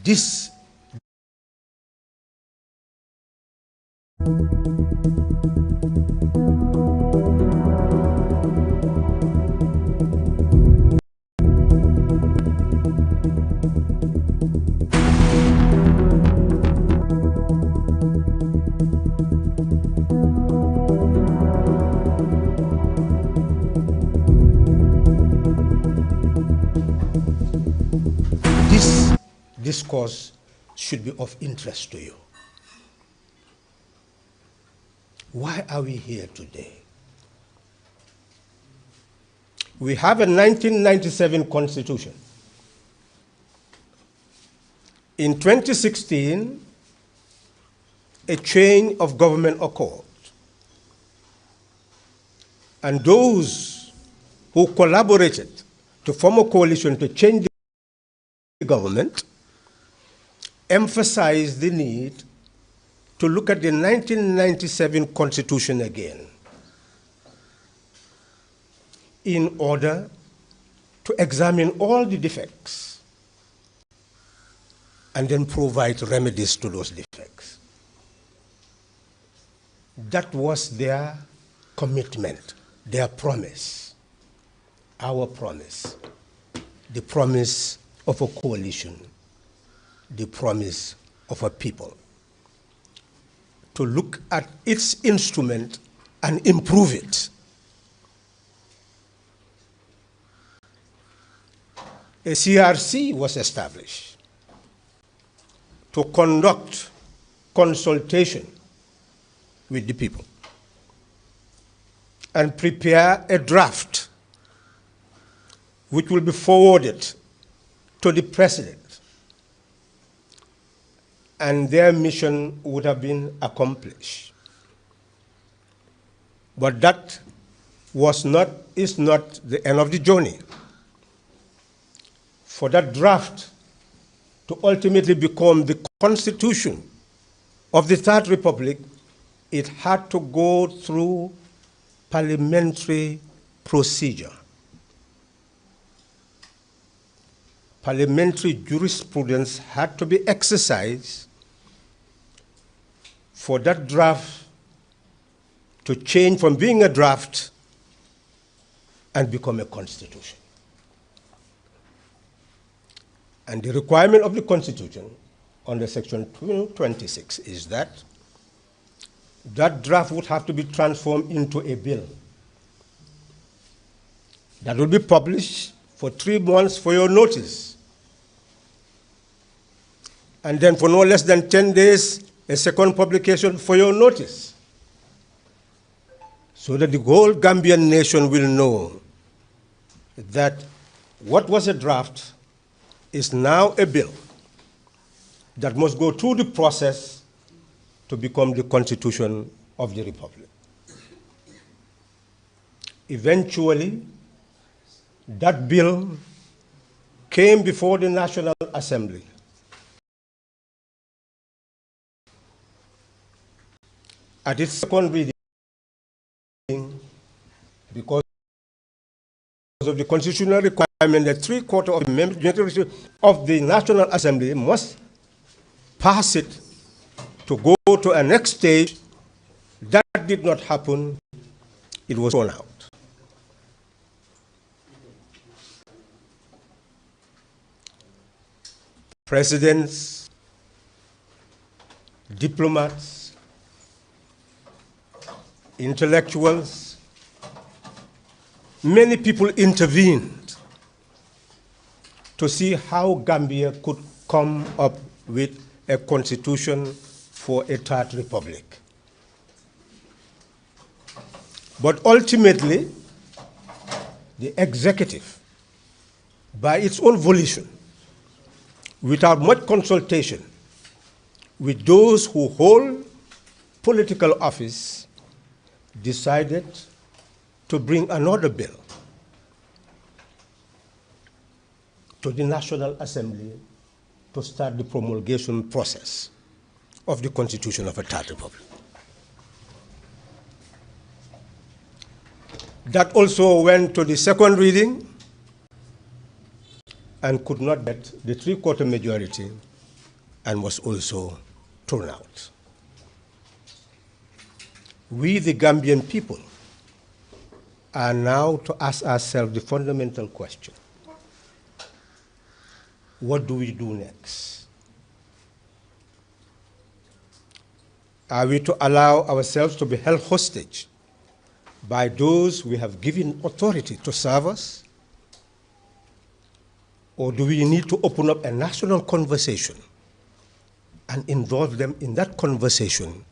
This discourse should be of interest to you. Why are we here today? We have a 1997 Constitution. In 2016, a change of government occurred. And those who collaborated to form a coalition to change the government emphasized the need to look at the 1997 Constitution again in order to examine all the defects and then provide remedies to those defects. That was their commitment, their promise, our promise, the promise of a coalition, the promise of a people, to look at its instrument and improve it. A CRC was established to conduct consultation with the people and prepare a draft which will be forwarded to the president, and their mission would have been accomplished. But that is not the end of the journey. For that draft to ultimately become the constitution of the Third Republic, it had to go through parliamentary procedure. Parliamentary jurisprudence had to be exercised for that draft to change from being a draft and become a constitution. And the requirement of the Constitution under Section 26 is that that draft would have to be transformed into a bill that will be published for 3 months for your notice. And then for no less than 10 days, a second publication for your notice, so that the whole Gambian nation will know that what was a draft is now a bill that must go through the process to become the Constitution of the Republic. Eventually, that bill came before the National Assembly. At its second reading, because of the constitutional requirement that 3/4 of the members of the National Assembly must pass it to go to a next stage, that did not happen. It was thrown out. Presidents, diplomats, intellectuals, many people intervened to see how Gambia could come up with a constitution for a Third Republic. But ultimately, the executive, by its own volition, without much consultation with those who hold political office decided to bring another bill to the National Assembly to start the promulgation process of the Constitution of a Third Republic. That also went to the second reading and could not get the three-quarter majority and was also thrown out. We, the Gambian people, are now to ask ourselves the fundamental question: what do we do next? Are we to allow ourselves to be held hostage by those we have given authority to serve us? Or do we need to open up a national conversation and involve them in that conversation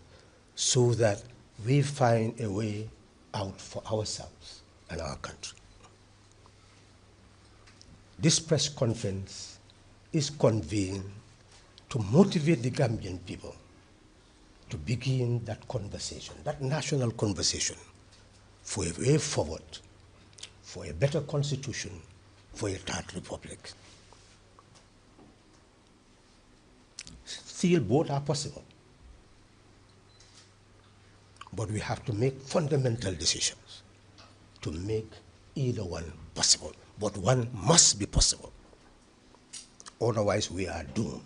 so that we find a way out for ourselves and our country? This press conference is convened to motivate the Gambian people to begin that conversation, that national conversation, for a way forward, for a better constitution, for a third republic. Still, both are possible. But we have to make fundamental decisions to make either one possible. But one must be possible. Otherwise, we are doomed.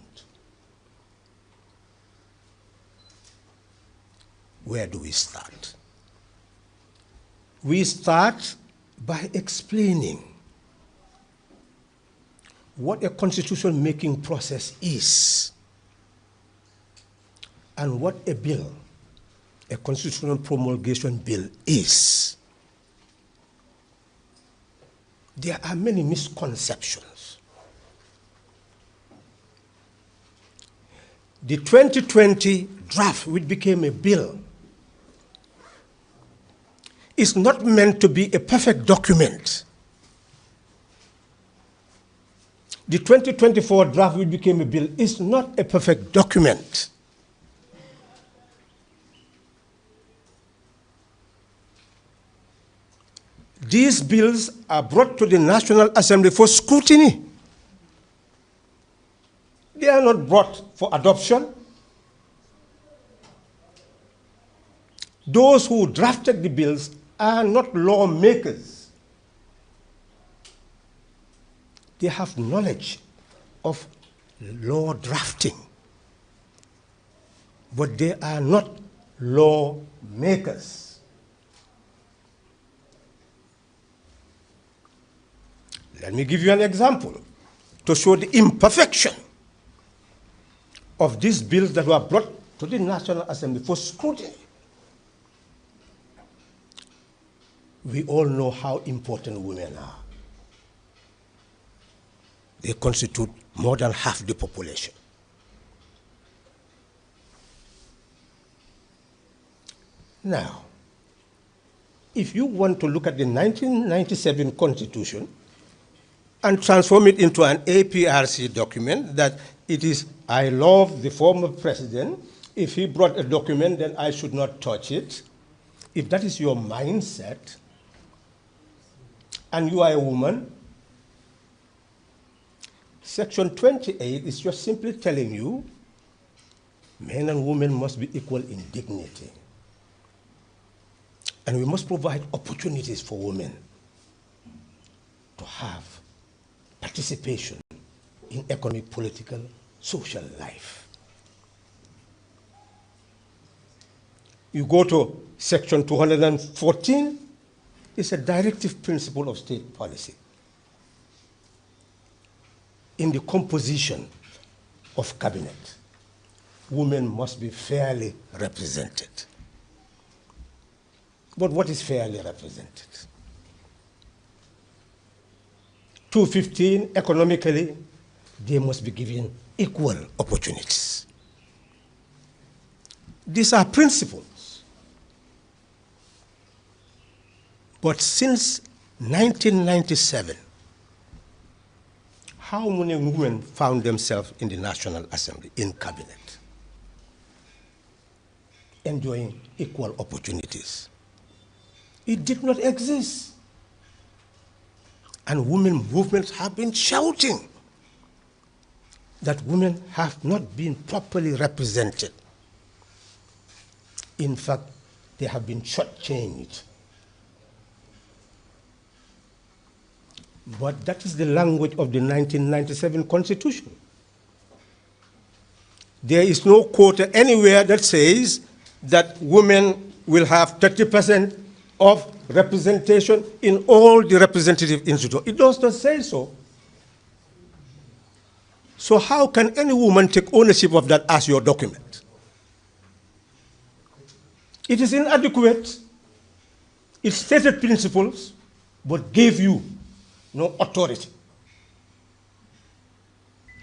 Where do we start? We start by explaining what a constitution-making process is and what a bill, a constitutional promulgation bill, is. There are many misconceptions. The 2020 draft, which became a bill, is not meant to be a perfect document. The 2024 draft, which became a bill, is not a perfect document. These bills are brought to the National Assembly for scrutiny. They are not brought for adoption. Those who drafted the bills are not lawmakers. They have knowledge of law drafting, but they are not lawmakers. Let me give you an example to show the imperfection of these bills that were brought to the National Assembly for scrutiny. We all know how important women are. They constitute more than half the population. Now, if you want to look at the 1997 Constitution and transform it into an APRC document, that it is, I love the former president, if he brought a document, then I should not touch it. If that is your mindset, and you are a woman, Section 28 is just simply telling you men and women must be equal in dignity. And we must provide opportunities for women to have participation in economic, political, social life. You go to Section 214, it's a directive principle of state policy. In the composition of cabinet, women must be fairly represented. But what is fairly represented? 215, economically, they must be given equal opportunities. These are principles. But since 1997, how many women found themselves in the National Assembly, in cabinet? enjoying equal opportunities. It did not exist. And women movements have been shouting that women have not been properly represented. In fact, they have been shortchanged. But that is the language of the 1997 Constitution. There is no quota anywhere that says that women will have 30% of representation in all the representative institutions. It does not say so. So how can any woman take ownership of that as your document? It is inadequate. It stated principles, but gave you no authority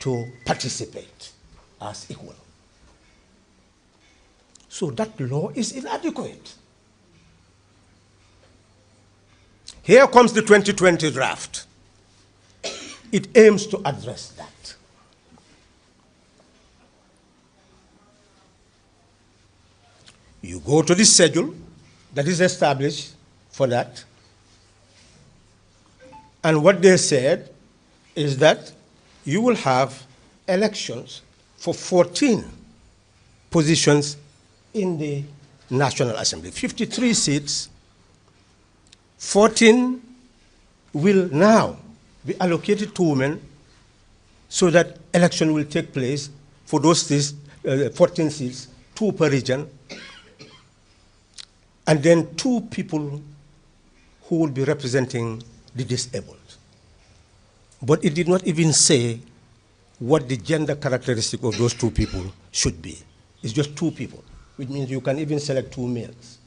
to participate as equal. So that law is inadequate. Here comes the 2020 draft. It aims to address that. You go to the schedule that is established for that, and what they said is that you will have elections for 14 positions in the National Assembly. 53 seats, 14 will now be allocated to women so that election will take place for those 14 seats, 2 per region, and then 2 people who will be representing the disabled. But it did not even say what the gender characteristic of those 2 people should be. It's just 2 people, which means you can even select 2 males.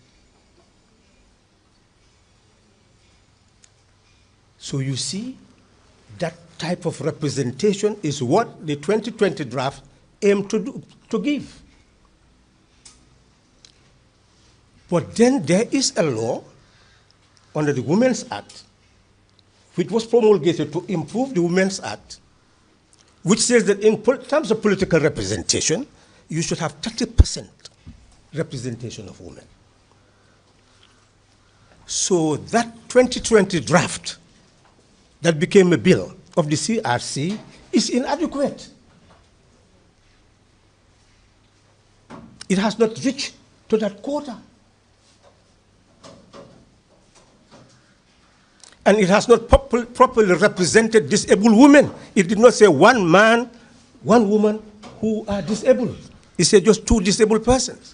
So you see, that type of representation is what the 2020 draft aimed to give. But then there is a law under the Women's Act, which was promulgated to improve the Women's Act, which says that in terms of political representation, you should have 30% representation of women. So that 2020 draft that became a bill of the CRC is inadequate. It has not reached to that quota. And it has not properly represented disabled women. It did not say one man, one woman who are disabled. It said just 2 disabled persons.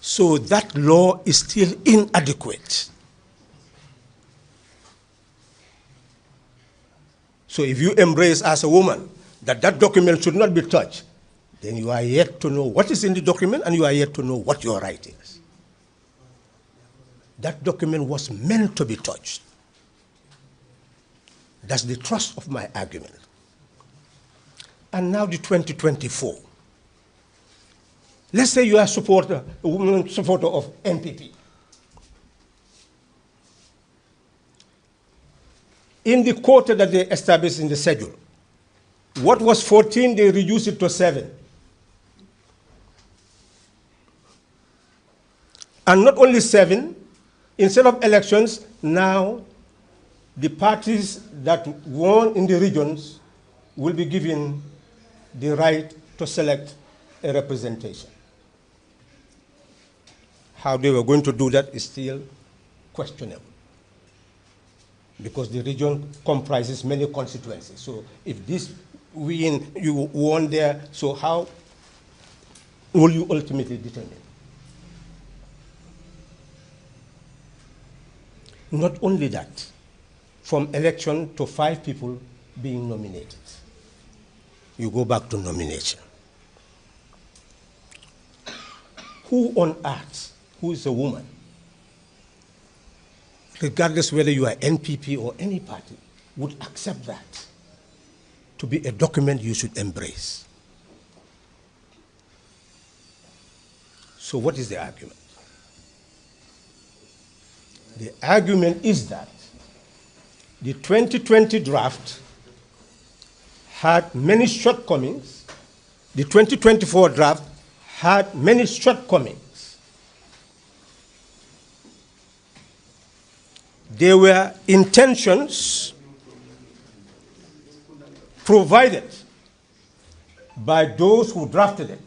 So that law is still inadequate. So if you embrace as a woman that that document should not be touched, then you are yet to know what is in the document and you are yet to know what your right is. That document was meant to be touched. That's the thrust of my argument. And now the 2024. Let's say you are a woman supporter of NPP. In the quota that they established in the schedule, what was 14, they reduced it to 7. And not only 7, instead of elections, now the parties that won in the regions will be given the right to select a representation. How they were going to do that is still questionable, because the region comprises many constituencies. So if this win, you won there, so how will you ultimately determine? Not only that, from election to 5 people being nominated. You go back to nomination. Who on earth, who is a woman, regardless whether you are NPP or any party, would accept that to be a document you should embrace? So what is the argument? The argument is that the 2020 draft had many shortcomings. The 2024 draft had many shortcomings. There were intentions provided by those who drafted it.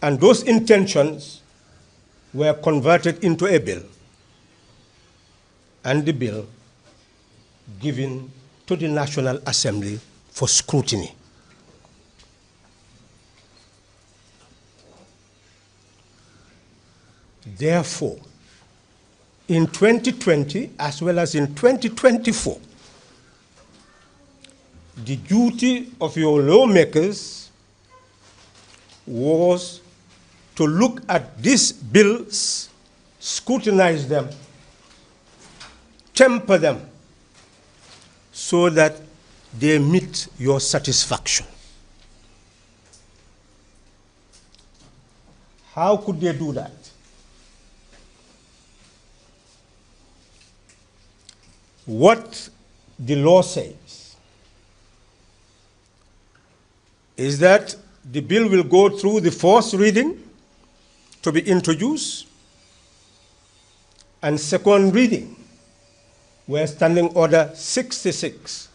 And those intentions were converted into a bill, and the bill given to the National Assembly for scrutiny. Therefore, in 2020 as well as in 2024, the duty of your lawmakers was to look at these bills, scrutinize them, temper them, so that they meet your satisfaction. How could they do that? What the law says is that the bill will go through the first reading to be introduced, and second reading, where Standing Order 66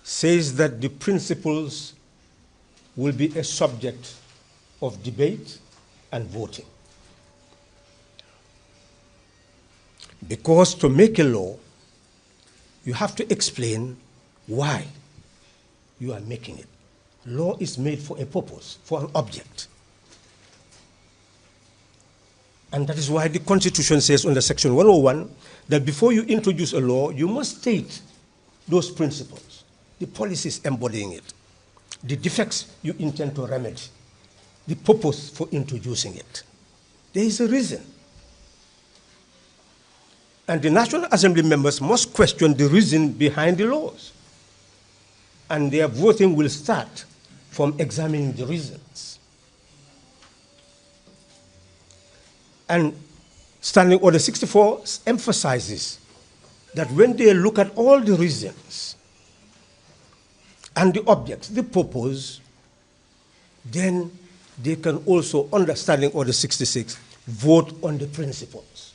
says that the principles will be a subject of debate and voting. Because to make a law, you have to explain why you are making it. Law is made for a purpose, for an object. And that is why the Constitution says under Section 101 that before you introduce a law, you must state those principles, the policies embodying it, the defects you intend to remedy, the purpose for introducing it. There is a reason. And the National Assembly members must question the reason behind the laws. And their voting will start from examining the reasons. And Standing Order 64 emphasizes that when they look at all the reasons and the objects, the purpose, then they can also, under Standing Order 66, vote on the principles.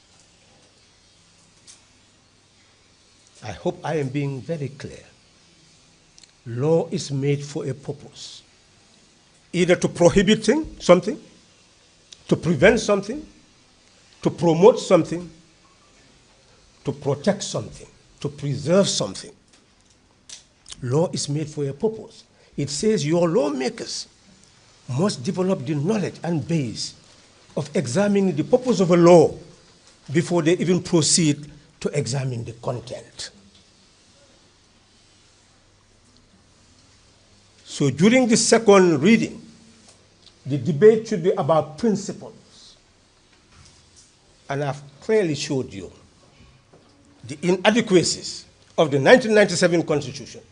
I hope I am being very clear. Law is made for a purpose, either to prohibit something, to prevent something, to promote something, to protect something, to preserve something. Law is made for a purpose. It says your lawmakers must develop the knowledge and base of examining the purpose of a law before they even proceed to examine the content. So during the second reading, the debate should be about principles. And I've clearly showed you the inadequacies of the 1997 Constitution,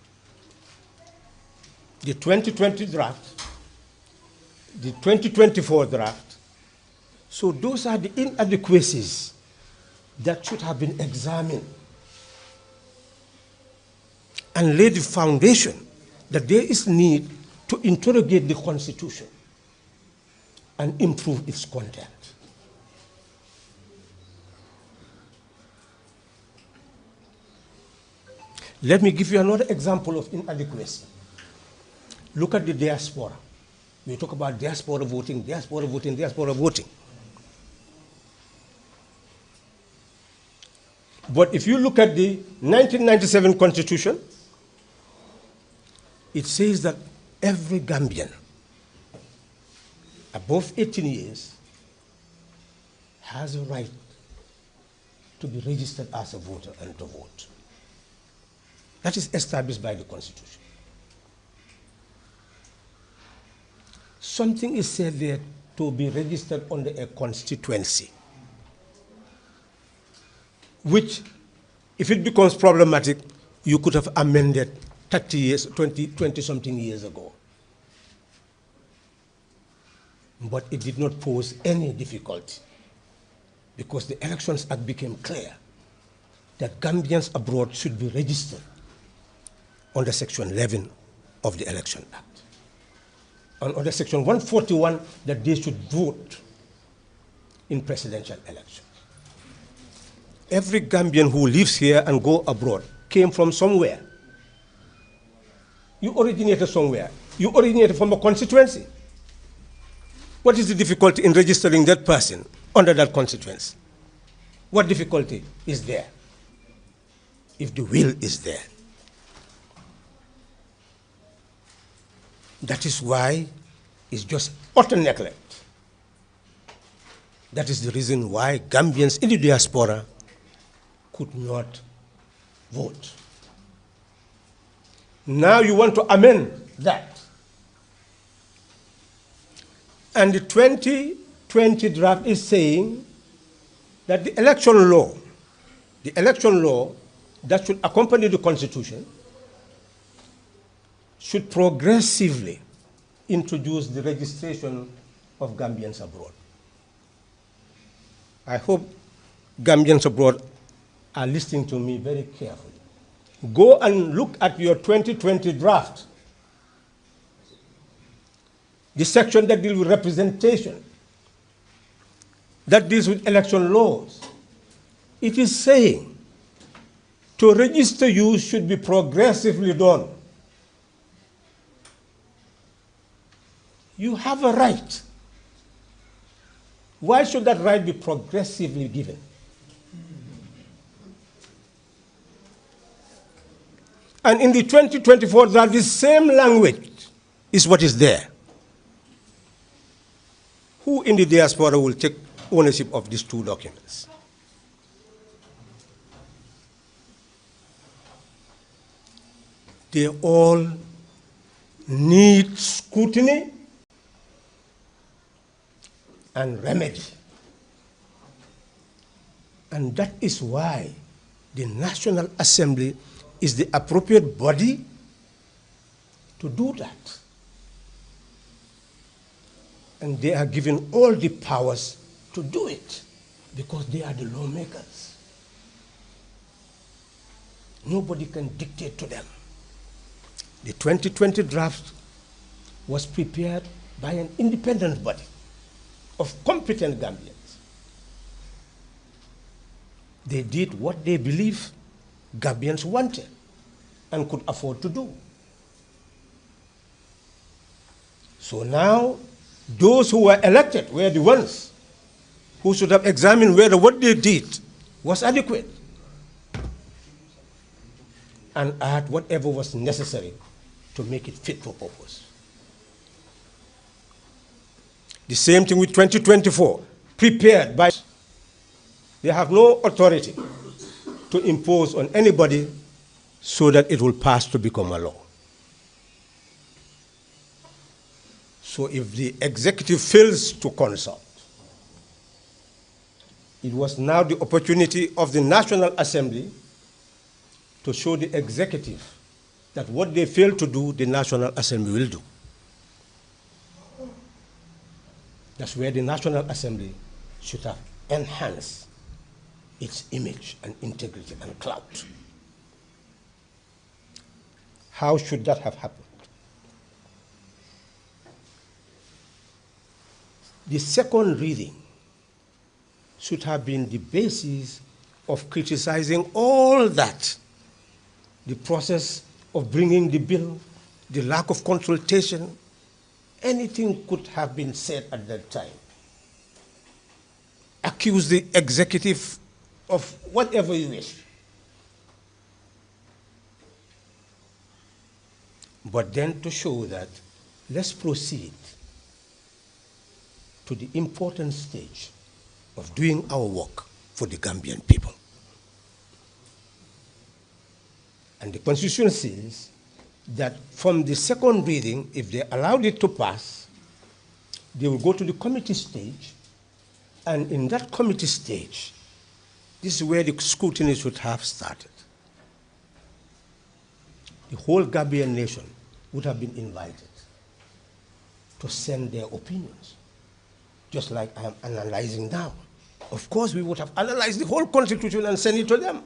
the 2020 draft, the 2024 draft. So those are the inadequacies that should have been examined and lay the foundation that there is need to interrogate the Constitution and improve its content. Let me give you another example of inadequacy. Look at the diaspora. We talk about diaspora voting, diaspora voting, diaspora voting. But if you look at the 1997 Constitution, it says that every Gambian above 18 years has a right to be registered as a voter and to vote. That is established by the Constitution. Something is said there to be registered under a constituency, which, if it becomes problematic, you could have amended 30 years, 20-something years ago. But it did not pose any difficulty because the Elections Act became clear that Gambians abroad should be registered under Section 11 of the Election Act. And under Section 141, that they should vote in presidential elections. Every Gambian who lives here and go abroad came from somewhere. You originated somewhere. You originated from a constituency. What is the difficulty in registering that person under that constituency? What difficulty is there if the will is there? That is why it's just utter neglect. That is the reason why Gambians in the diaspora could not vote. Now you want to amend that. And the 2020 draft is saying that the election law that should accompany the Constitution should progressively introduce the registration of Gambians abroad. I hope Gambians abroad are listening to me very carefully. Go and look at your 2020 draft, the section that deals with representation, that deals with election laws. It is saying to register you should be progressively done. You have a right. Why should that right be progressively given? And in the 2024 draft, the same language is what is there. Who in the diaspora will take ownership of these two documents? They all need scrutiny and remedy. And that is why the National Assembly is the appropriate body to do that. And they are given all the powers to do it because they are the lawmakers. Nobody can dictate to them. The 2020 draft was prepared by an independent body of competent Gambians. They did what they believe Gambians wanted and could afford to do. So now, those who were elected were the ones who should have examined whether what they did was adequate and add whatever was necessary to make it fit for purpose. The same thing with 2024, prepared by. They have no authority to impose on anybody so that it will pass to become a law. So if the executive fails to consult, it was now the opportunity of the National Assembly to show the executive that what they failed to do, the National Assembly will do. That's where the National Assembly should have enhanced its image and integrity and clout. How should that have happened? The second reading should have been the basis of criticizing all that, the process of bringing the bill, the lack of consultation. Anything could have been said at that time. Accuse the executive of whatever you wish. But then to show that, let's proceed to the important stage of doing our work for the Gambian people. And the Constitution says that from the second reading, if they allowed it to pass, they will go to the committee stage, and in that committee stage, this is where the scrutiny should have started. The whole Gambian nation would have been invited to send their opinions, just like I am analyzing now. Of course, we would have analyzed the whole Constitution and sent it to them,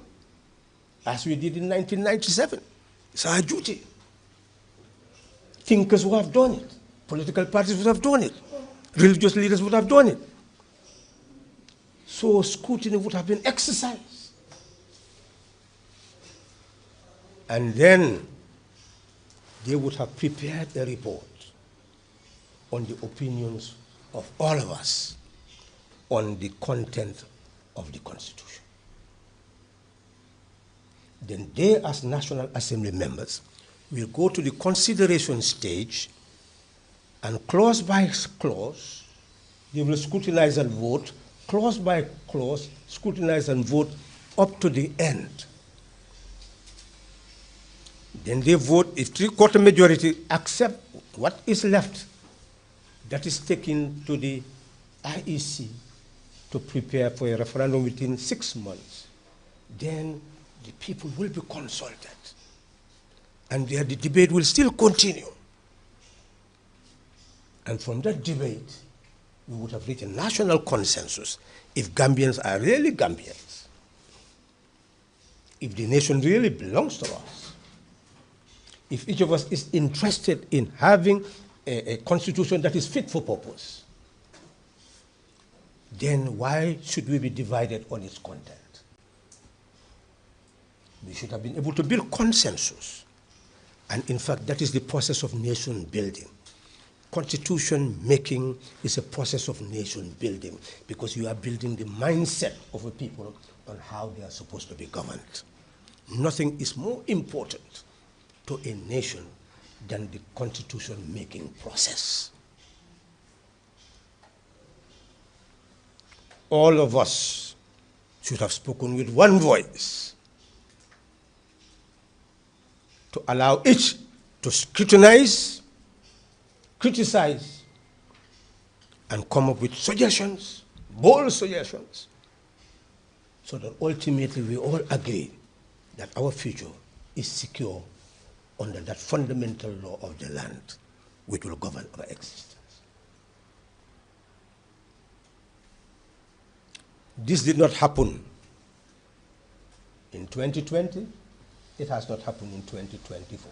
as we did in 1997. It's our duty. Thinkers would have done it. Political parties would have done it. Religious leaders would have done it. So scrutiny would have been exercised. And then they would have prepared a report on the opinions of all of us on the content of the Constitution. Then they, as National Assembly members, will go to the consideration stage, and clause by clause, they will scrutinize and vote, clause by clause, scrutinize and vote up to the end. Then they vote, if three-quarter majority accept what is left, that is taken to the IEC to prepare for a referendum within 6 months. Then the people will be consulted. And there the debate will still continue. And from that debate, we would have reached a national consensus if Gambians are really Gambians, if the nation really belongs to us, if each of us is interested in having a constitution that is fit for purpose, then why should we be divided on its content? We should have been able to build consensus. And in fact, that is the process of nation building. Constitution making is a process of nation building because you are building the mindset of a people on how they are supposed to be governed. Nothing is more important to a nation than the constitution making process. All of us should have spoken with one voice to allow each to scrutinize, criticize, and come up with suggestions, bold suggestions, so that ultimately we all agree that our future is secure under that fundamental law of the land which will govern our existence. This did not happen in 2020. It has not happened in 2024.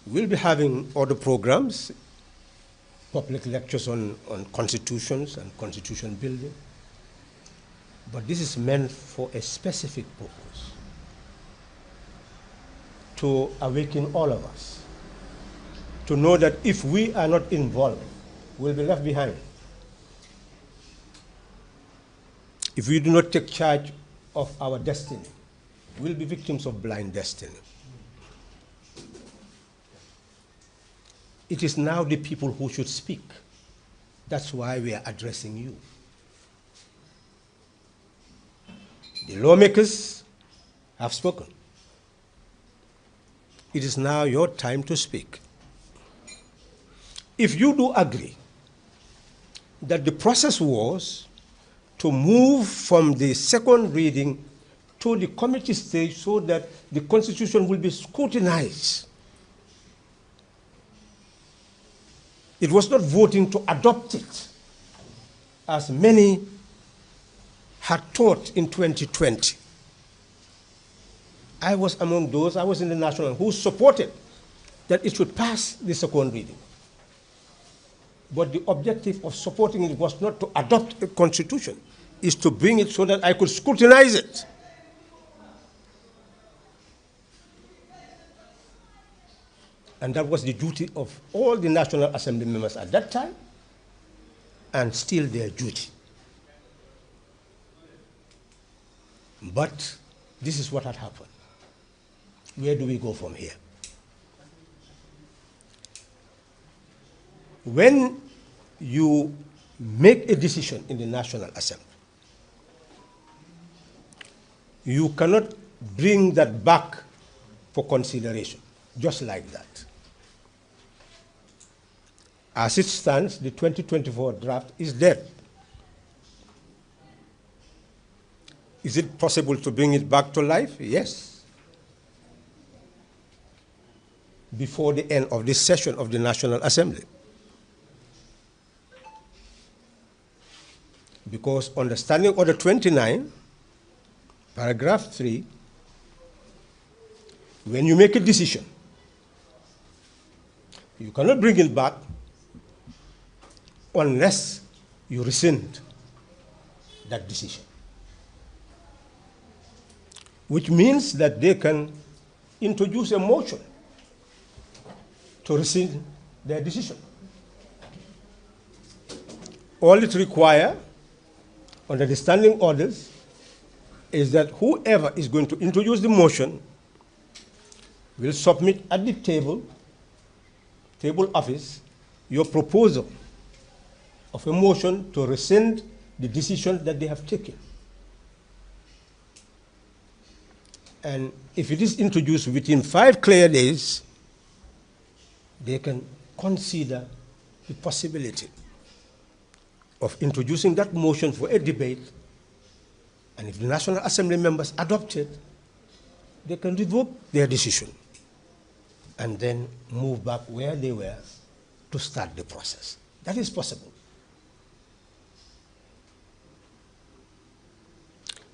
We'll be having other programs, public lectures on constitutions and constitution building, but this is meant for a specific purpose, to awaken all of us, to know that if we are not involved, we'll be left behind. If we do not take charge of our destiny, we'll be victims of blind destiny. It is now the people who should speak. That's why we are addressing you. The lawmakers have spoken. It is now your time to speak. If you do agree that the process was to move from the second reading to the committee stage so that the Constitution will be scrutinized. It was not voting to adopt it, as many had thought in 2020. I was among those, I was in the National, who supported that it should pass the second reading. But the objective of supporting it was not to adopt a constitution, is to bring it so that I could scrutinize it. And that was the duty of all the National Assembly members at that time, and still their duty. But this is what had happened. Where do we go from here? When you make a decision in the National Assembly, you cannot bring that back for consideration, just like that. As it stands, the 2024 draft is dead. Is it possible to bring it back to life? Yes. Before the end of this session of the National Assembly. Because understanding Order 29 Paragraph 3, when you make a decision, you cannot bring it back unless you rescind that decision, which means that they can introduce a motion to rescind their decision. All it requires under the standing orders is that whoever is going to introduce the motion will submit at the table office your proposal of a motion to rescind the decision that they have taken. And if it is introduced within 5 clear days, they can consider the possibility of introducing that motion for a debate, and if the National Assembly members adopt it, they can revoke their decision and then move back where they were to start the process. That is possible.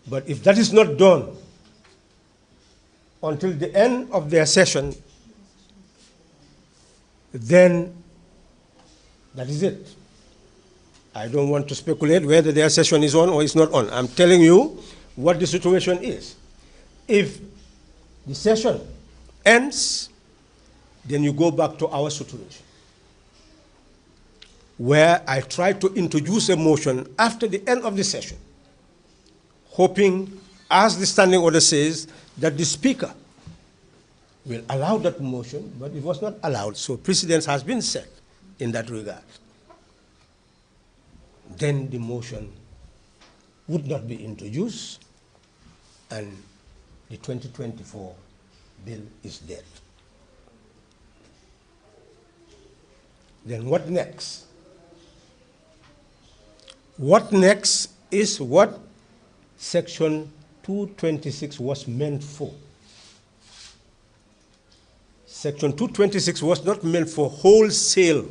But if that is not done until the end of their session, then that is it. I don't want to speculate whether their session is on or is not on. I'm telling you what the situation is. If the session ends, then you go back to our situation, where I try to introduce a motion after the end of the session, hoping, as the standing order says, that the Speaker will allow that motion, but it was not allowed, so precedence has been set in that regard. Then the motion would not be introduced, and the 2024 bill is dead. Then what next? What next is what Section 226 was meant for. Section 226 was not meant for wholesale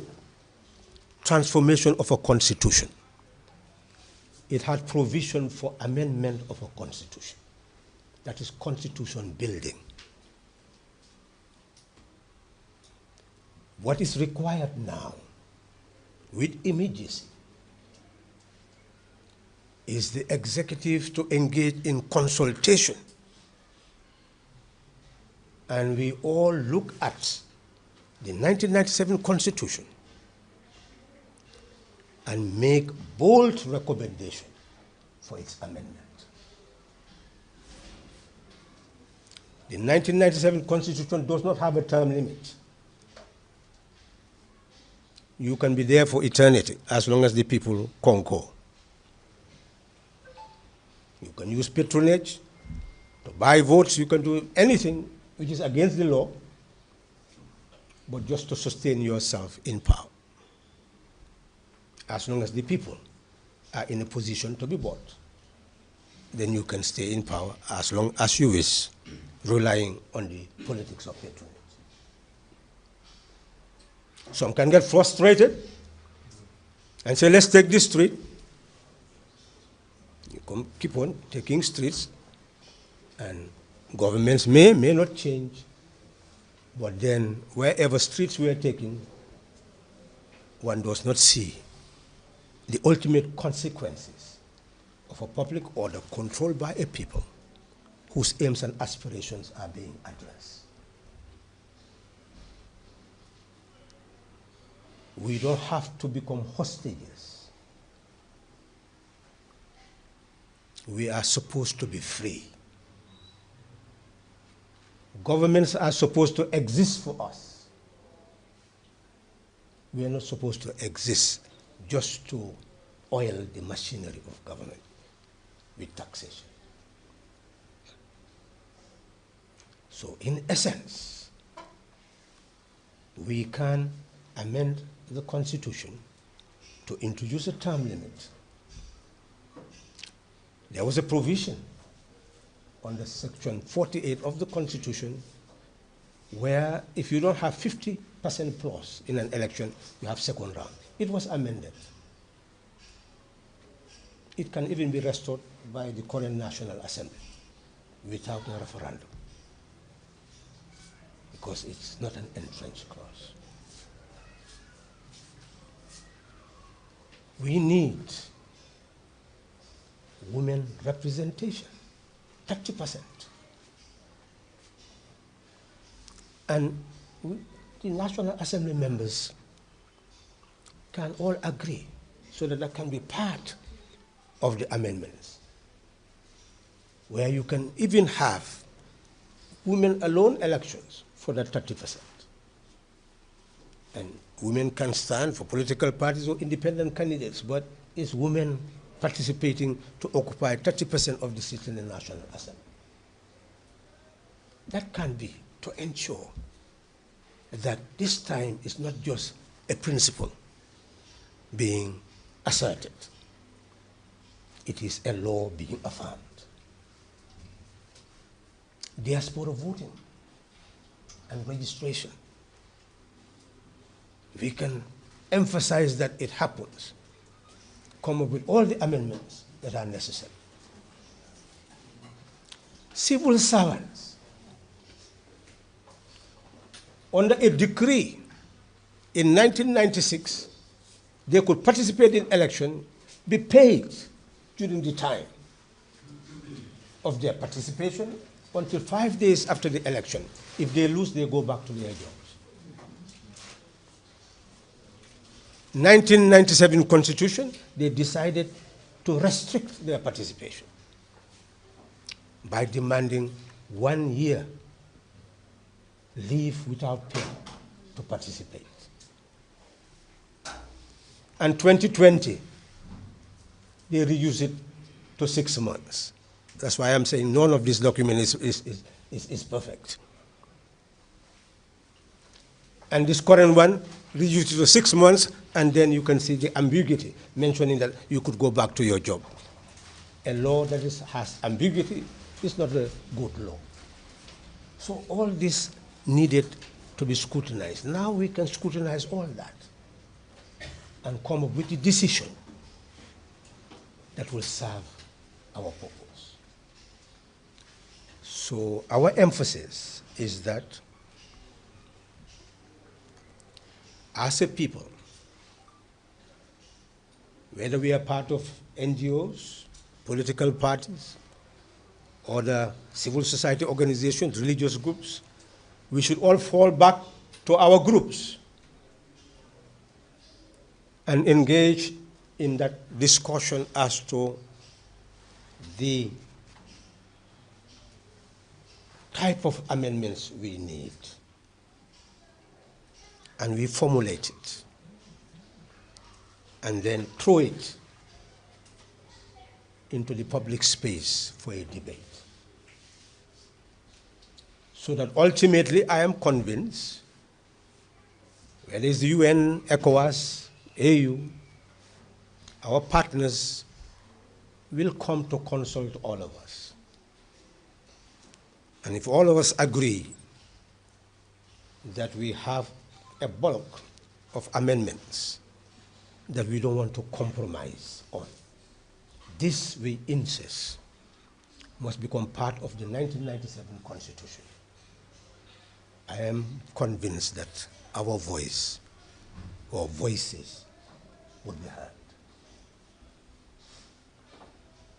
transformation of a constitution. It had provision for amendment of a constitution. That is constitution building. What is required now, with immediacy, is the executive to engage in consultation. And we all look at the 1997 Constitution and make bold recommendation for its amendment. The 1997 Constitution does not have a term limit. You can be there for eternity as long as the people concur. You can use patronage to buy votes. You can do anything which is against the law, but just to sustain yourself in power. As long as the people are in a position to be bought, then you can stay in power as long as you wish, relying on the politics of patronage. Some can get frustrated and say, let's take this street. You keep on taking streets, and governments may not change, but then wherever streets we are taking, one does not see the ultimate consequences of a public order controlled by a people whose aims and aspirations are being addressed. We don't have to become hostages. We are supposed to be free. Governments are supposed to exist for us. We are not supposed to exist just to oil the machinery of government with taxation. So in essence, we can amend the Constitution to introduce a term limit. There was a provision under Section 48 of the Constitution where if you don't have 50% plus in an election, you have second round. It was amended. It can even be restored by the current National Assembly. without a referendum, because it's not an entrenched clause. We need women representation, 30%. And the National Assembly members can all agree so that can be part of the amendments, where you can even have women alone elections for that 30%. And women can stand for political parties or independent candidates, but it's women participating to occupy 30% of the seats in the National Assembly. That can be to ensure that this time is not just a principle being asserted. It is a law being affirmed. Diaspora voting and registration. We can emphasize that it happens, come up with all the amendments that are necessary. Civil servants, under a decree in 1996, they could participate in election, be paid during the time of their participation until 5 days after the election. If they lose, they go back to their jobs. 1997 Constitution, they decided to restrict their participation by demanding 1 year leave without pay to participate. And 2020, they reduced it to 6 months. That's why I'm saying none of this document is perfect. And this current one reduced it to 6 months, and then you can see the ambiguity mentioning that you could go back to your job. A law that has ambiguity is not a good law. So all this needed to be scrutinized. Now we can scrutinize all that and come up with a decision that will serve our purpose. So our emphasis is that as a people, whether we are part of NGOs, political parties, or the civil society organizations, religious groups, we should all fall back to our groups and engage in that discussion as to the type of amendments we need. And we formulate it and then throw it into the public space for a debate. So that ultimately I am convinced, whether it's the UN, ECOWAS, AU, our partners will come to consult all of us. And if all of us agree that we have a bulk of amendments that we don't want to compromise on, this, we insist, must become part of the 1997 Constitution. I am convinced that our voice, or voices, would be heard.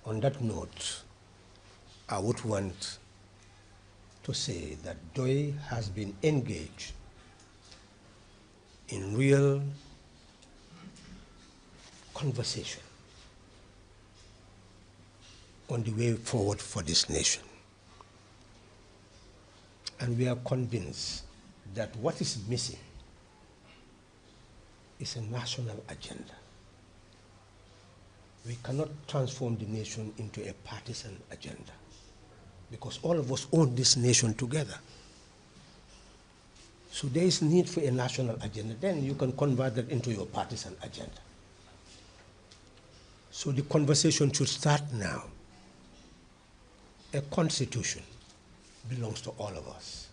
On that note, I would want to say that DOI has been engaged in real conversation on the way forward for this nation. And we are convinced that what is missing is a national agenda. We cannot transform the nation into a partisan agenda because all of us own this nation together. So there is need for a national agenda. Then you can convert that into your partisan agenda. So the conversation should start now. A constitution belongs to all of us.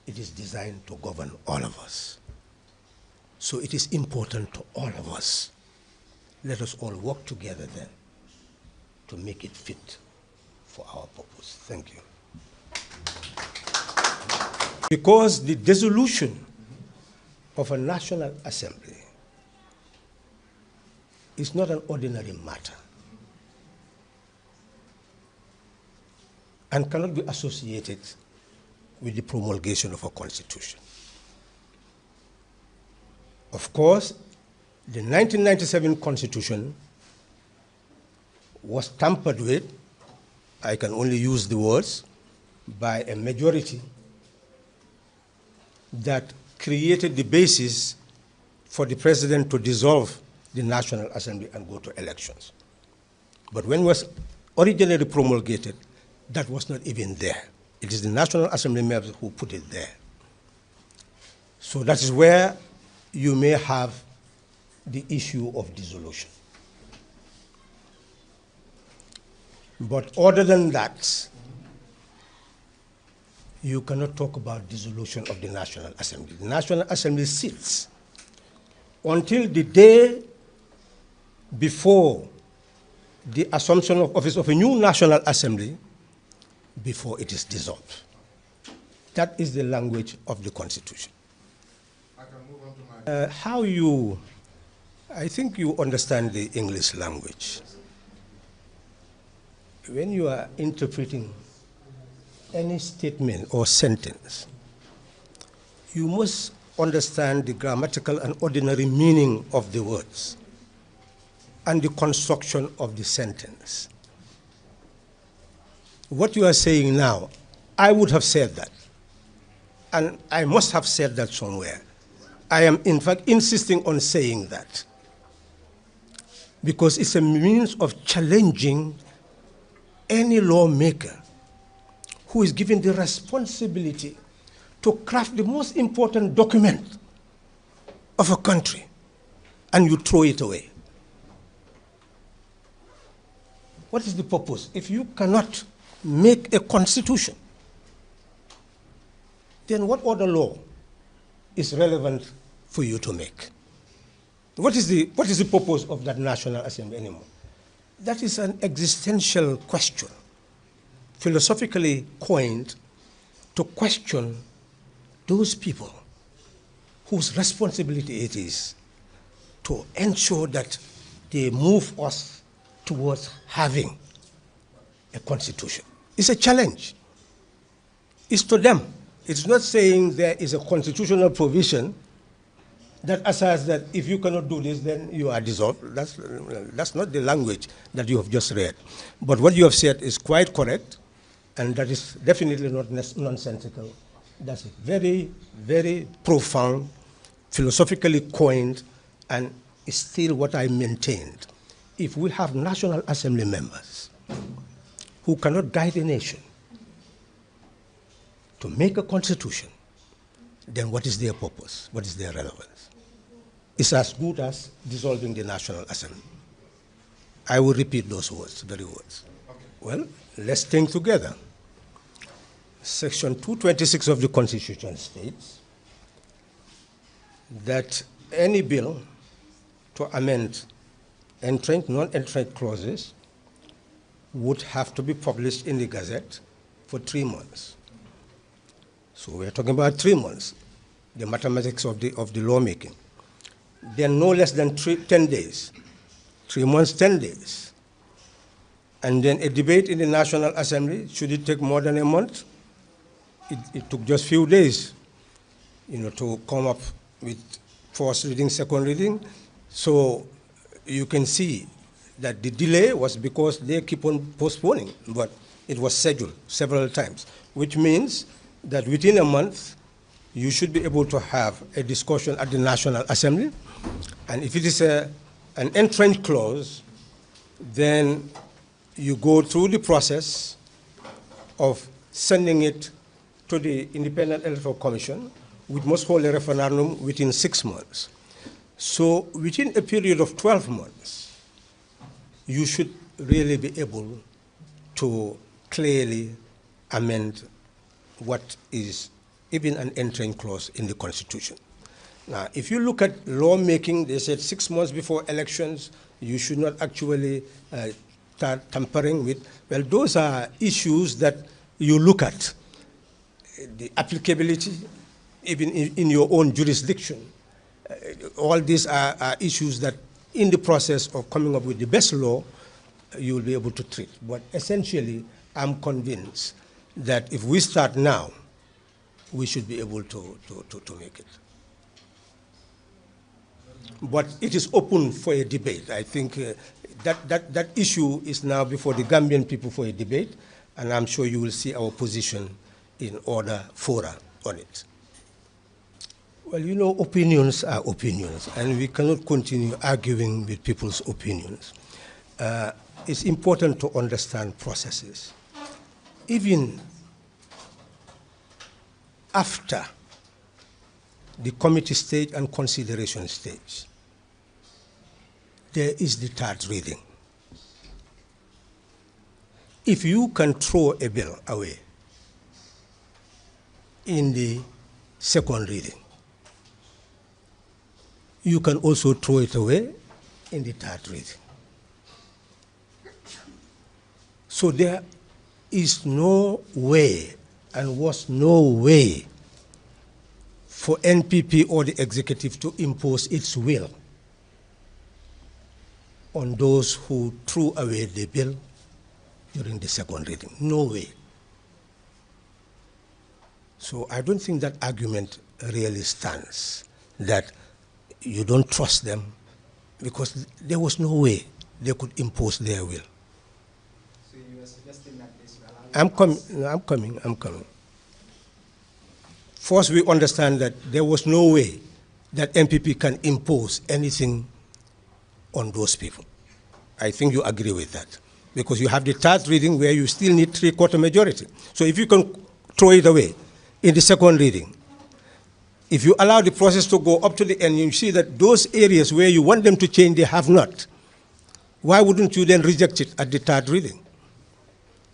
It is designed to govern all of us. So it is important to all of us. Let us all work together then to make it fit for our purpose. Thank you. Because the dissolution of a National Assembly is not an ordinary matter and cannot be associated with the promulgation of a constitution. Of course, the 1997 Constitution was tampered with, I can only use the words, by a majority that created the basis for the president to dissolve the National Assembly and go to elections. But when it was originally promulgated, that was not even there. It is the National Assembly members who put it there. So that is where you may have the issue of dissolution. But other than that, you cannot talk about dissolution of the National Assembly. The National Assembly sits until the day before the assumption of office of a new National Assembly before it is dissolved. That is the language of the Constitution. I can move on to my... I think you understand the English language. When you are interpreting any statement or sentence, you must understand the grammatical and ordinary meaning of the words and the construction of the sentence. What you are saying now, I would have said that, and I must have said that somewhere. I am, in fact, insisting on saying that because it's a means of challenging any lawmaker who is given the responsibility to craft the most important document of a country, and you throw it away. What is the purpose? If you cannot make a constitution, then what other law is relevant for you to make? What is the purpose of that National Assembly anymore? That is an existential question, philosophically coined to question those people whose responsibility it is to ensure that they move us towards having a constitution. It's a challenge. It's to them. It's not saying there is a constitutional provision that asserts that if you cannot do this, then you are dissolved. That's not the language that you have just read. But what you have said is quite correct, and that is definitely not nonsensical. That's very, very profound, philosophically coined, and is still what I maintained. If we have National Assembly members who cannot guide a nation to make a constitution, then what is their purpose? What is their relevance? It's as good as dissolving the National Assembly. I will repeat those words, very words. Okay. Well, let's think together. Section 226 of the Constitution states that any bill to amend entrenched, non-entrenched clauses would have to be published in the Gazette for 3 months. So we're talking about 3 months, the mathematics of the lawmaking. Then no less than 10 days, 3 months, 10 days. And then a debate in the National Assembly, should it take more than a month? It took just a few days, to come up with first reading, second reading. So you can see that the delay was because they keep on postponing, but it was scheduled several times, which means that within a month, you should be able to have a discussion at the National Assembly. And if it is an entrenched clause, then you go through the process of sending it to the Independent Electoral Commission, which must hold a referendum within 6 months. So within a period of 12 months, you should really be able to clearly amend what is even an entrenched clause in the Constitution. Now, if you look at lawmaking, they said 6 months before elections, you should not actually tampering with, well, those are issues that you look at. The applicability, even in your own jurisdiction. All these are issues that in the process of coming up with the best law, you will be able to treat. But essentially, I'm convinced that if we start now, we should be able to make it. But it is open for a debate. I think that issue is now before the Gambian people for a debate, and I'm sure you will see our position in other fora on it. Well, you know, opinions are opinions, and we cannot continue arguing with people's opinions. It's important to understand processes. Even after the committee stage and consideration stage, there is the third reading. If you can throw a bill away in the second reading, you can also throw it away in the third reading. So there is no way and was no way for NPP or the executive to impose its will on those who threw away the bill during the second reading. No way. So I don't think that argument really stands, that you don't trust them, because there was no way they could impose their will. So you are suggesting that this will allow... I'm coming. First, we understand that there was no way that MPP can impose anything on those people. I think you agree with that, because you have the third reading where you still need 3/4 majority. So if you can throw it away in the second reading, if you allow the process to go up to the end, you see that those areas where you want them to change, they have not. Why wouldn't you then reject it at the third reading?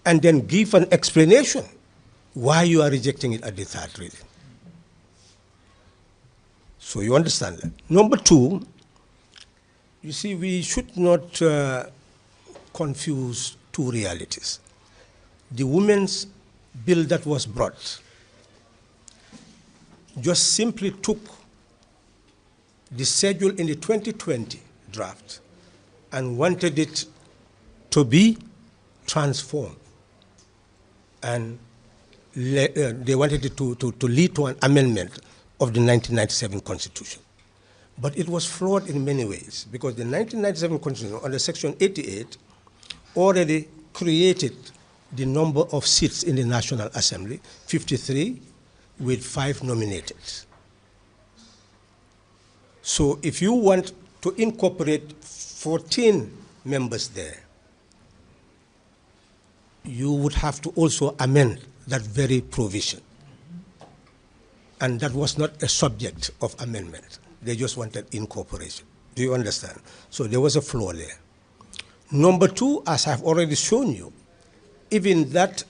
And then give an explanation why you are rejecting it at the third reading. So you understand that. Number two, you see, we should not confuse two realities. The women's bill that was brought just simply took the schedule in the 2020 draft and wanted it to be transformed. And they wanted it to lead to an amendment of the 1997 Constitution. But it was flawed in many ways, because the 1997 Constitution, under Section 88, already created the number of seats in the National Assembly, 53, with 5 nominated. So if you want to incorporate 14 members there, you would have to also amend that very provision. And that was not a subject of amendment. They just wanted incorporation. Do you understand? So there was a flaw there. Number two, as I've already shown you, even that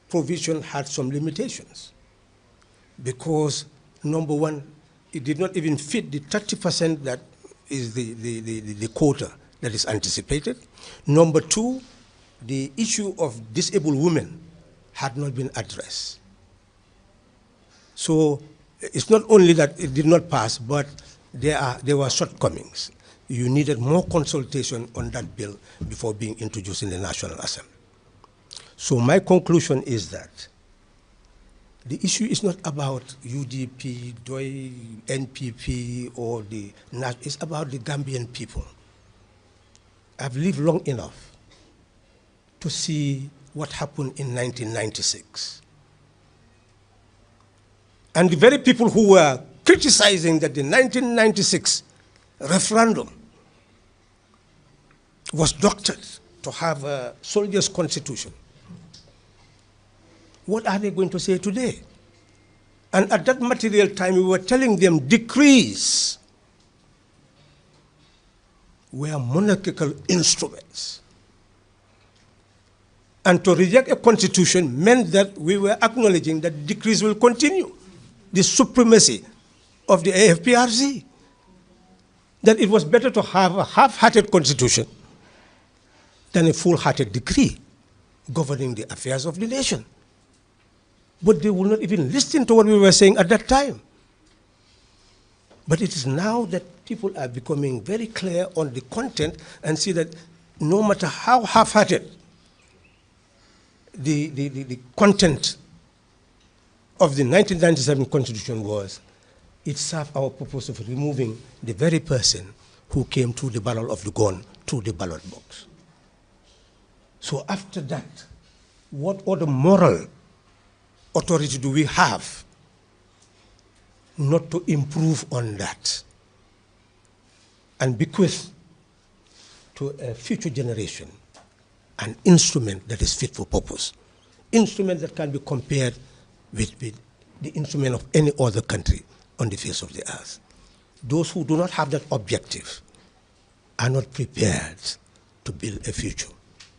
provision had some limitations. Because, number one, it did not even fit the 30% that is the quota that is anticipated. Number two, the issue of disabled women had not been addressed. So it's not only that it did not pass, but there were shortcomings. You needed more consultation on that bill before being introduced in the National Assembly. So my conclusion is that the issue is not about UDP, DOI, NPP, or it's about the Gambian people. I've lived long enough to see what happened in 1996. And the very people who were criticizing that the 1996 referendum was doctored to have a soldier's constitution, what are they going to say today? And at that material time, we were telling them decrees were monarchical instruments. And to reject a constitution meant that we were acknowledging that decrees will continue. The supremacy of the AFPRC. That it was better to have a half-hearted constitution than a full-hearted decree governing the affairs of the nation. But they will not even listen to what we were saying at that time. But it is now that people are becoming very clear on the content and see that no matter how half-hearted the content of the 1997 Constitution was, it served our purpose of removing the very person who came through the barrel of the gun to the ballot box. So after that, what other moral authority do we have not to improve on that and bequeath to a future generation an instrument that is fit for purpose, instrument that can be compared with the instrument of any other country on the face of the earth? Those who do not have that objective are not prepared to build a future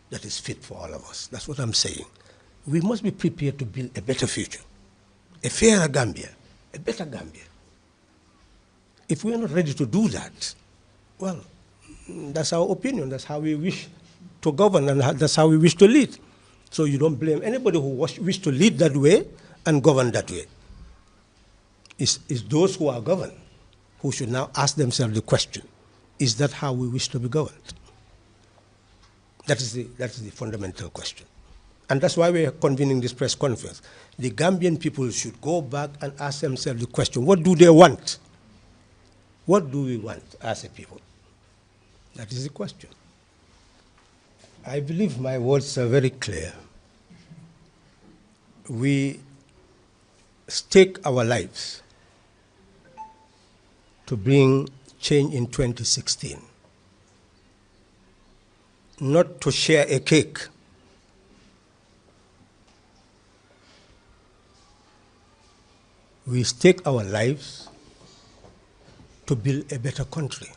that is fit for all of us. That's what I'm saying. We must be prepared to build a better future, a fairer Gambia, a better Gambia. If we are not ready to do that, well, that's our opinion. That's how we wish to govern, and that's how we wish to lead. So you don't blame anybody who wish to lead that way and govern that way. It's those who are governed who should now ask themselves the question, is that how we wish to be governed? That is the fundamental question. And that's why we are convening this press conference. The Gambian people should go back and ask themselves the question, what do they want? What do we want as a people? That is the question. I believe my words are very clear. We stake our lives to bring change in 2016, not to share a cake. We stake our lives to build a better country.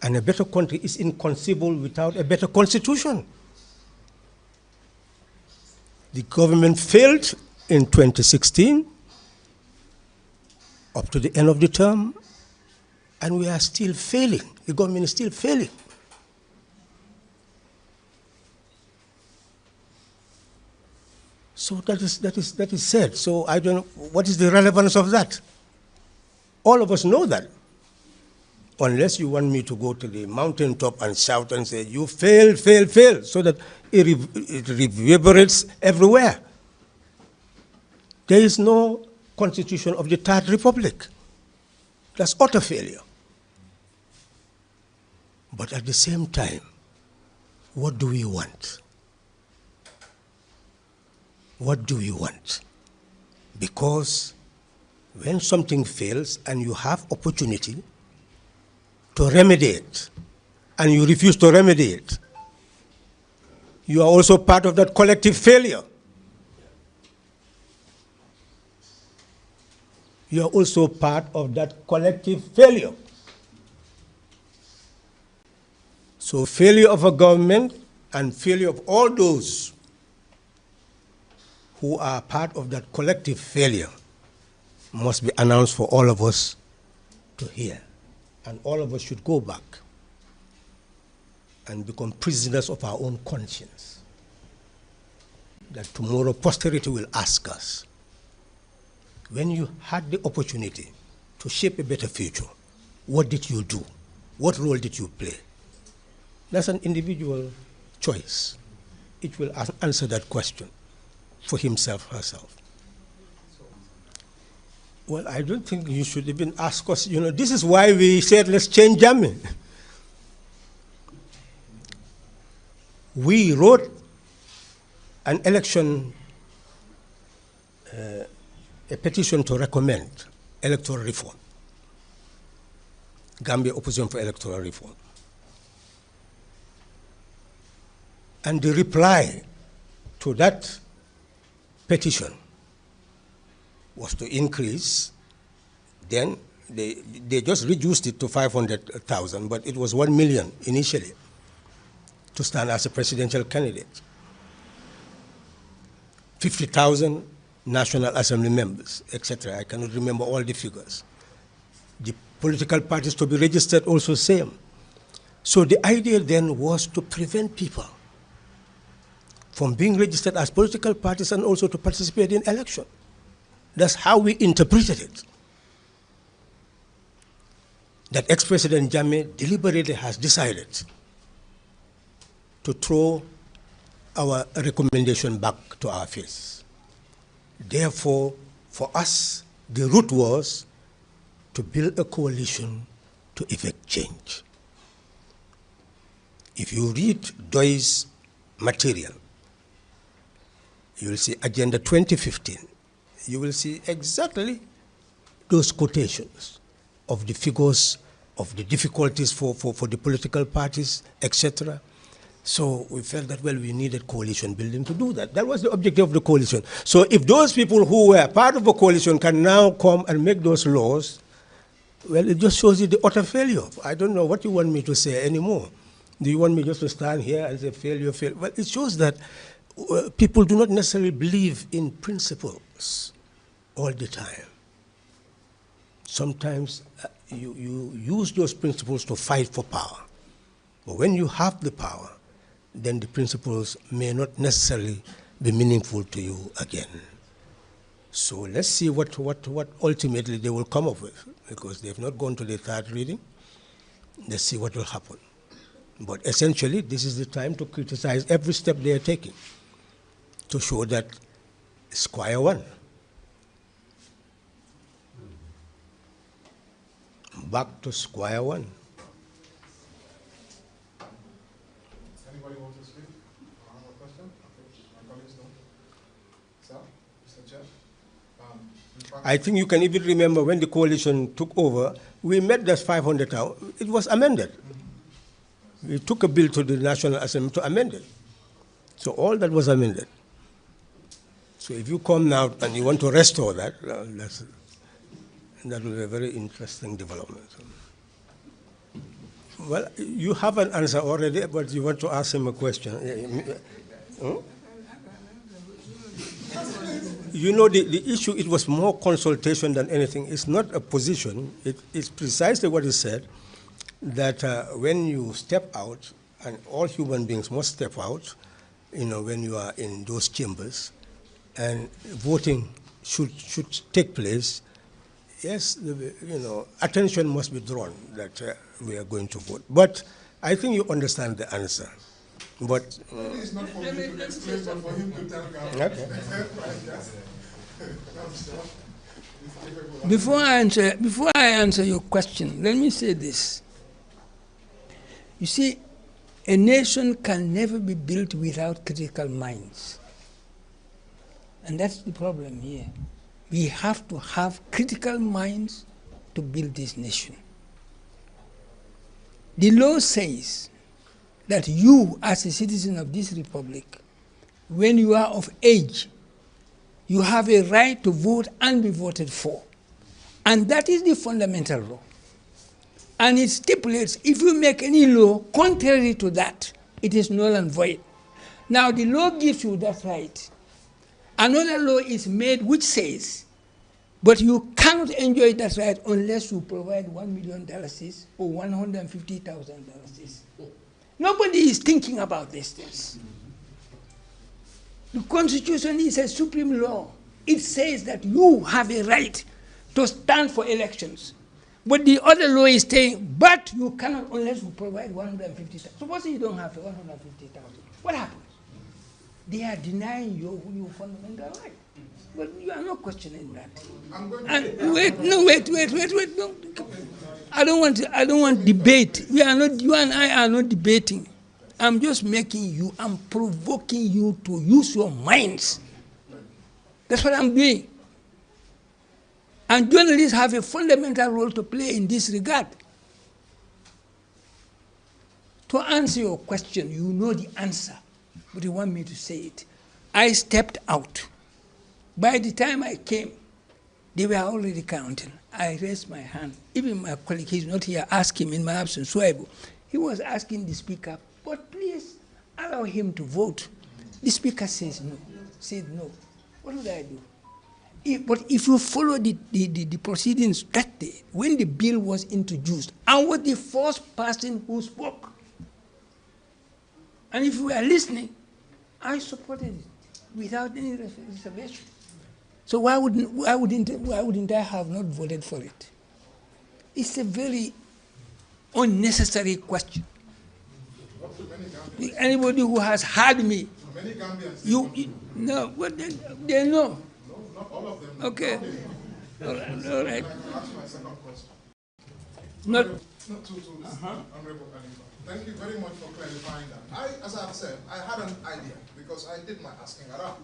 And a better country is inconceivable without a better constitution. The government failed in 2016 up to the end of the term, and we are still failing. The government is still failing. So that is said. So I don't know, what is the relevance of that? All of us know that. Unless you want me to go to the mountaintop and shout and say, you failed, so that it reverberates everywhere. There is no constitution of the Third Republic. That's utter failure. But at the same time, what do we want? What do we want? Because when something fails and you have opportunity to remedy it, and you refuse to remedy it, you are also part of that collective failure. You are also part of that collective failure. So failure of a government and failure of all those who are part of that collective failure must be announced for all of us to hear. And all of us should go back and become prisoners of our own conscience. That tomorrow posterity will ask us, when you had the opportunity to shape a better future, what did you do? What role did you play? That's an individual choice. Each will answer that question for himself, herself. Well, I don't think you should even ask us, this is why we said let's change Jammeh. We wrote an election, a petition to recommend electoral reform. Gambia Opposition for Electoral Reform. And the reply to that petition was to increase. Then they just reduced it to 500,000, but it was 1 million initially to stand as a presidential candidate. 50,000 National Assembly members, etc. I cannot remember all the figures. The political parties to be registered also same. So the idea then was to prevent people from being registered as political parties and also to participate in election. That's how we interpreted it. That ex-President Jammeh deliberately has decided to throw our recommendation back to our face. Therefore, for us, the route was to build a coalition to effect change. If you read PDOIS material, you will see Agenda 2015. You will see exactly those quotations of the figures, of the difficulties for the political parties, etc. So we felt that, well, we needed coalition building to do that. That was the objective of the coalition. So if those people who were part of a coalition can now come and make those laws, well, it just shows you the utter failure. I don't know what you want me to say anymore. Do you want me just to stand here and say failure, failure? Well, it shows that people do not necessarily believe in principles all the time. Sometimes you use those principles to fight for power. But when you have the power, then the principles may not necessarily be meaningful to you again. So let's see what ultimately they will come up with, because they've not gone to the third reading. Let's see what will happen. But essentially, this is the time to criticize every step they are taking to show that square one. Back to square one. Anybody want to speak? I have a question. My colleagues don't. Sir, Mr. Chair. I think you can even remember when the coalition took over, we met this 500,000. It was amended. We took a bill to the National Assembly to amend it. So all that was amended. So if you come now and you want to restore that, that will be a very interesting development. Well, you have an answer already, but you want to ask him a question. Hmm? You know, the issue, it was more consultation than anything. It's not a position. It's precisely what he said, that when you step out, and all human beings must step out, you know, when you are in those chambers, and voting should take place, yes, you know, attention must be drawn that we are going to vote. But I think you understand the answer. But it's not for me to explain, but for him to tell God. okay. Before I answer your question, let me say this. You see, a nation can never be built without critical minds. And that's the problem here. We have to have critical minds to build this nation. The law says that you, as a citizen of this republic, when you are of age, you have a right to vote and be voted for. And that is the fundamental law. And it stipulates, if you make any law contrary to that, it is null and void. Now, the law gives you that right. Another law is made which says, but you cannot enjoy that right unless you provide $1 million or $150,000. Nobody is thinking about these things. The Constitution is a supreme law. It says that you have a right to stand for elections. But the other law is saying, but you cannot unless you provide 150,000. Suppose you don't have 150,000. What happens? They are denying you your fundamental right. But you are not questioning that. And wait. No. I don't want debate. We are not. You and I are not debating. I'm just I'm provoking you to use your minds. That's what I'm doing. And journalists have a fundamental role to play in this regard. To answer your question, you know the answer, but you want me to say it. I stepped out. By the time I came, they were already counting. I raised my hand. Even my colleague, he's not here, asked him in my absence, Suaibu. He was asking the speaker, but please allow him to vote. The speaker said no. What would I do? But if you follow the proceedings that day, when the bill was introduced, I was the first person who spoke. And if you are listening, I supported it without any reservation. So why wouldn't I have not voted for it? It's a very unnecessary question. Anybody who has heard me, Many Gambians. no, but they know. No, not all of them. Okay. All right. That's my second question. Not. Honorable Halifa. Thank you very much for clarifying that. As I've said, I had an idea because I did my asking around.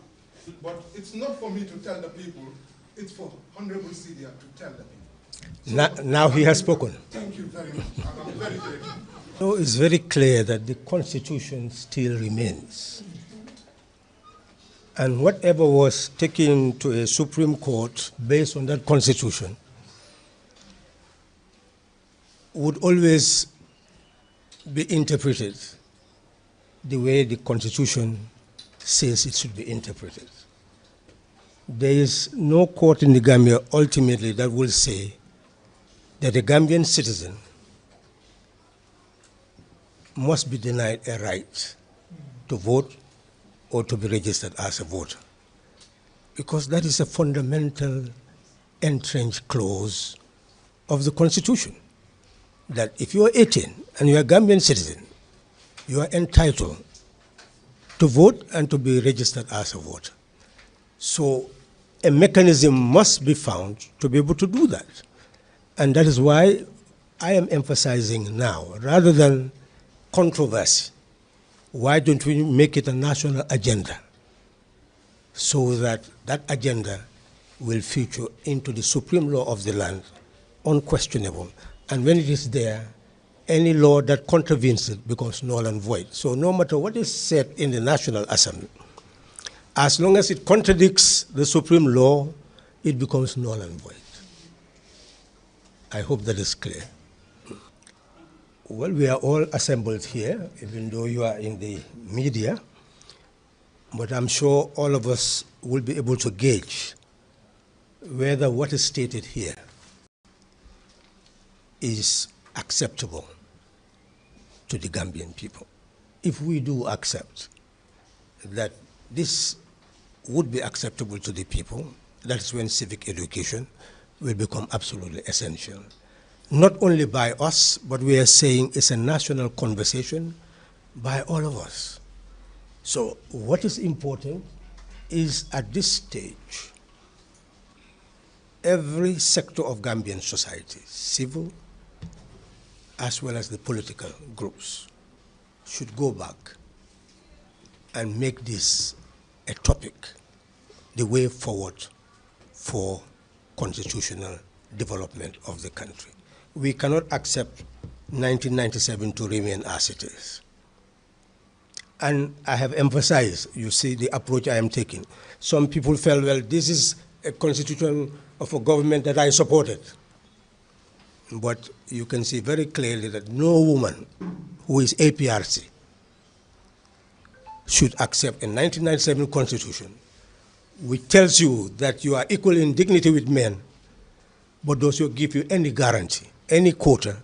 But it's not for me to tell the people, it's for Honorable Sidia to tell the people. So, now he has spoken. Thank you very much. And I'm very grateful. So it's very clear that the Constitution still remains. And whatever was taken to a Supreme Court based on that Constitution would always be interpreted the way the Constitution says it should be interpreted. There is no court in the Gambia ultimately that will say that a Gambian citizen must be denied a right to vote or to be registered as a voter, because that is a fundamental entrenched clause of the Constitution, that if you are 18 and you are a Gambian citizen, you are entitled to vote and to be registered as a voter. So a mechanism must be found to be able to do that. And that is why I am emphasizing now, rather than controversy, why don't we make it a national agenda so that that agenda will feature into the supreme law of the land, unquestionable. And when it is there, any law that contravenes it becomes null and void. So no matter what is said in the National Assembly, as long as it contradicts the supreme law, it becomes null and void. I hope that is clear. Well, we are all assembled here, even though you are in the media, but I'm sure all of us will be able to gauge whether what is stated here is acceptable to the Gambian people. If we do accept that this would be acceptable to the people, that's when civic education will become absolutely essential. Not only by us, but we are saying it's a national conversation by all of us. So what is important is at this stage, every sector of Gambian society, civil as well as the political groups, should go back and make this a topic, the way forward for constitutional development of the country. We cannot accept 1997 to remain as it is. And I have emphasized, you see, the approach I am taking. Some people felt, well, this is a constitution of a government that I supported. But you can see very clearly that no woman who is APRC should accept a 1997 constitution which tells you that you are equal in dignity with men, but does not give you any guarantee, any quota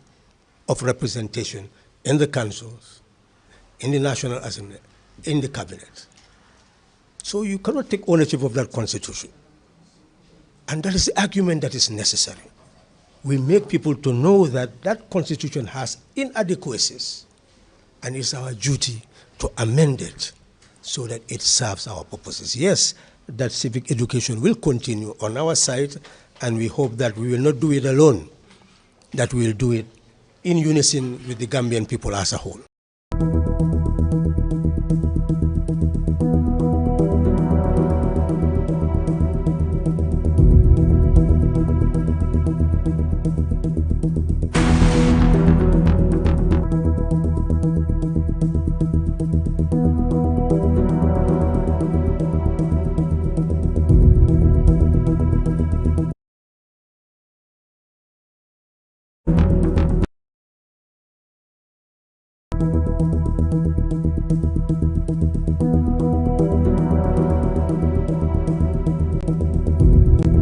of representation in the councils, in the National Assembly, in the cabinet. So you cannot take ownership of that constitution. And that is the argument that is necessary. We make people to know that that constitution has inadequacies, and it's our duty to amend it so that it serves our purposes. Yes, that civic education will continue on our side, and we hope that we will not do it alone, that we will do it in unison with the Gambian people as a whole.